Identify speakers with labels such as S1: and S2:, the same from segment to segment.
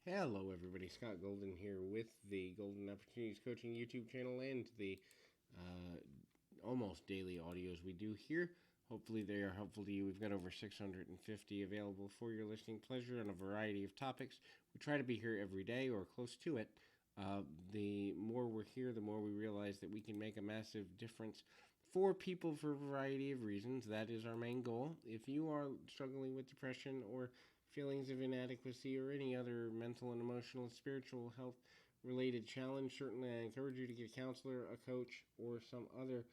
S1: Hello, everybody. Scott Golden here with the Golden Opportunities Coaching YouTube channel and the uh, almost daily audios we do here. Hopefully, they are helpful to you. We've got over 650 available for your listening pleasure on a variety of topics. We try to be here every day or close to it. The more we're here, the more we realize that we can make a massive difference for people for a variety of reasons. That is our main goal. If you are struggling with depression or feelings of inadequacy or any other mental and emotional and spiritual health related challenge, certainly I encourage you to get a counselor, a coach, or some other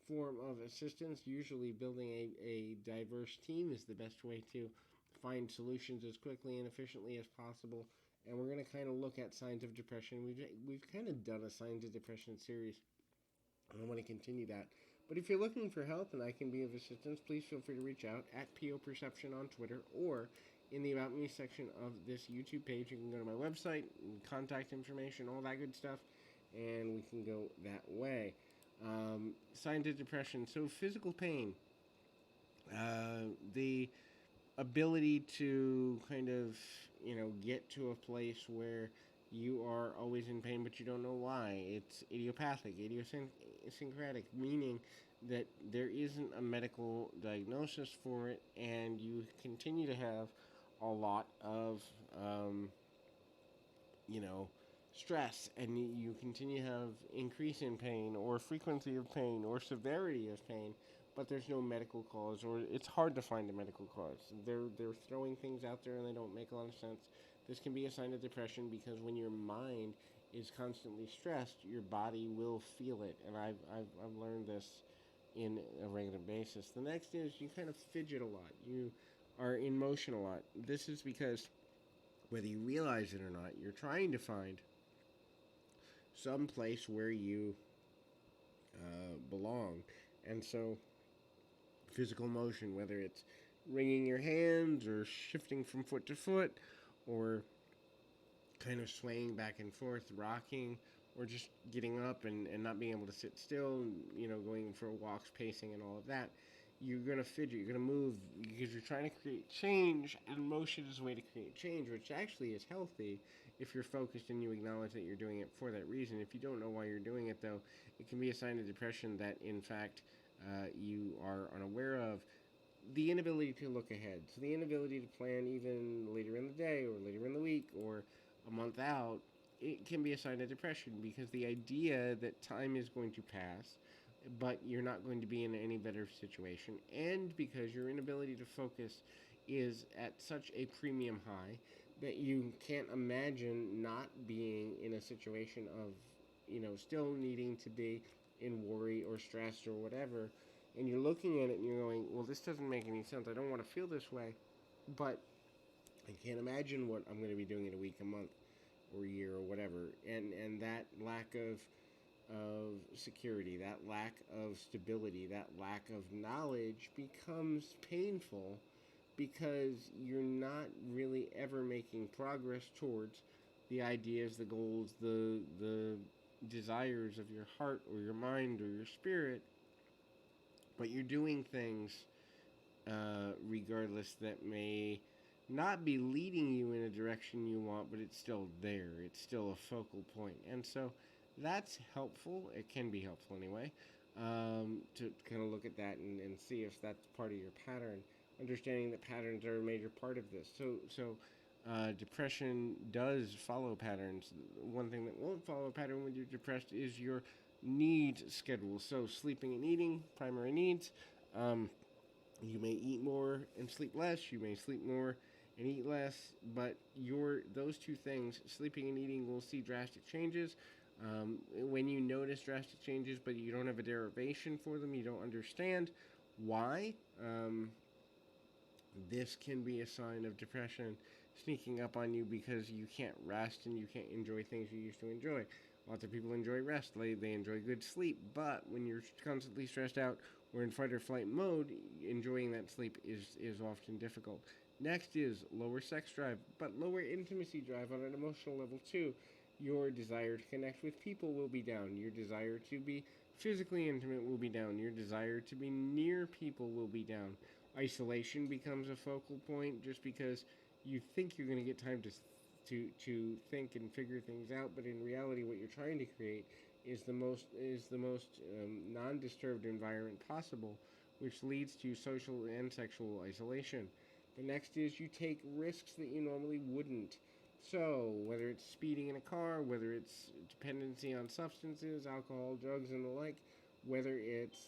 S1: form of assistance. Usually, building a diverse team is the best way to find solutions as quickly and efficiently as possible. And we're going to kind of look at signs of depression. We've kind of done a signs of depression series, and I want to continue that. But if you're looking for help and I can be of assistance, please feel free to reach out at PO Perception on Twitter or in the About Me section of this YouTube page. You can go to my website, contact information, all that good stuff, and we can go that way. Signs of depression. So physical pain. The ability to kind of, get to a place where you are always in pain, but you don't know why. It's idiopathic, idiosyncratic, meaning that there isn't a medical diagnosis for it, and you continue to have a lot of, you know, stress, and you continue to have increase in pain or frequency of pain or severity of pain, but there's no medical cause, or it's hard to find a medical cause. They're throwing things out there and they don't make a lot of sense. This can be a sign of depression because when your mind is constantly stressed, your body will feel it, and I've learned this in a regular basis. The next is you kind of fidget a lot. You are in motion a lot. This is because whether you realize it or not, you're trying to find some place where you belong. And so, physical motion, whether it's wringing your hands or shifting from foot to foot or kind of swaying back and forth, rocking, or just getting up and not being able to sit still, going for walks, pacing, and all of that, you're going to fidget, you're going to move because you're trying to create change, and motion is a way to create change, which actually is healthy if you're focused and you acknowledge that you're doing it for that reason. If you don't know why you're doing it, though, it can be a sign of depression that, in fact, you are unaware of. The inability to look ahead, so the inability to plan even later in the day or later in the week or a month out, it can be a sign of depression because the idea that time is going to pass but you're not going to be in any better situation, and because your inability to focus is at such a premium high that you can't imagine not being in a situation of, still needing to be in worry or stress or whatever, and you're looking at it and you're going, well, this doesn't make any sense. I don't want to feel this way, but I can't imagine what I'm going to be doing in a week, a month, or a year, or whatever. And that lack of security, that lack of stability, that lack of knowledge becomes painful because you're not really ever making progress towards the ideas, the goals, the desires of your heart or your mind or your spirit, but you're doing things regardless that may not be leading you in a direction you want, but it's still there. It's still a focal point. And so that's helpful. It can be helpful anyway, to kind of look at that and see if that's part of your pattern. Understanding that patterns are a major part of this. Depression does follow patterns. One thing that won't follow a pattern when you're depressed is your need schedule. So sleeping and eating, primary needs. You may eat more and sleep less. You may sleep more and eat less. But those two things, sleeping and eating, will see drastic changes. When you notice drastic changes, but you don't have a derivation for them, you don't understand why. This can be a sign of depression sneaking up on you because you can't rest and you can't enjoy things you used to enjoy. Lots of people enjoy rest, they enjoy good sleep, but when you're constantly stressed out or in fight or flight mode, enjoying that sleep is often difficult. Next is lower sex drive, but lower intimacy drive on an emotional level too. Your desire to connect with people will be down. Your desire to be physically intimate will be down. Your desire to be near people will be down. Isolation becomes a focal point just because you think you're going to get time to think and figure things out, but in reality, what you're trying to create is the most non-disturbed environment possible, which leads to social and sexual isolation. The next is you take risks that you normally wouldn't. So, whether it's speeding in a car, whether it's dependency on substances, alcohol, drugs, and the like, whether it's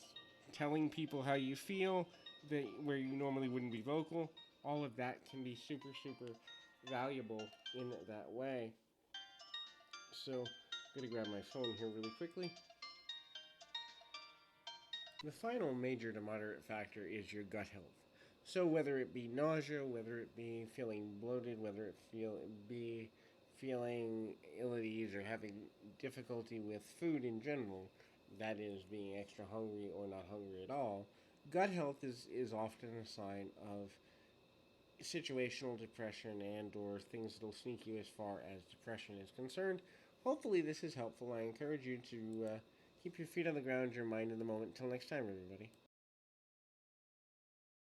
S1: telling people how you feel that where you normally wouldn't be vocal, all of that can be super, super valuable in that way. So, I'm going to grab my phone here really quickly. The final major to moderate factor is your gut health. So whether it be nausea, whether it be feeling bloated, whether it be feeling ill at ease or having difficulty with food in general, that is being extra hungry or not hungry at all, gut health is often a sign of situational depression and or things that'll sneak you as far as depression is concerned. Hopefully this is helpful. I encourage you to keep your feet on the ground, your mind in the moment. Until next time, everybody.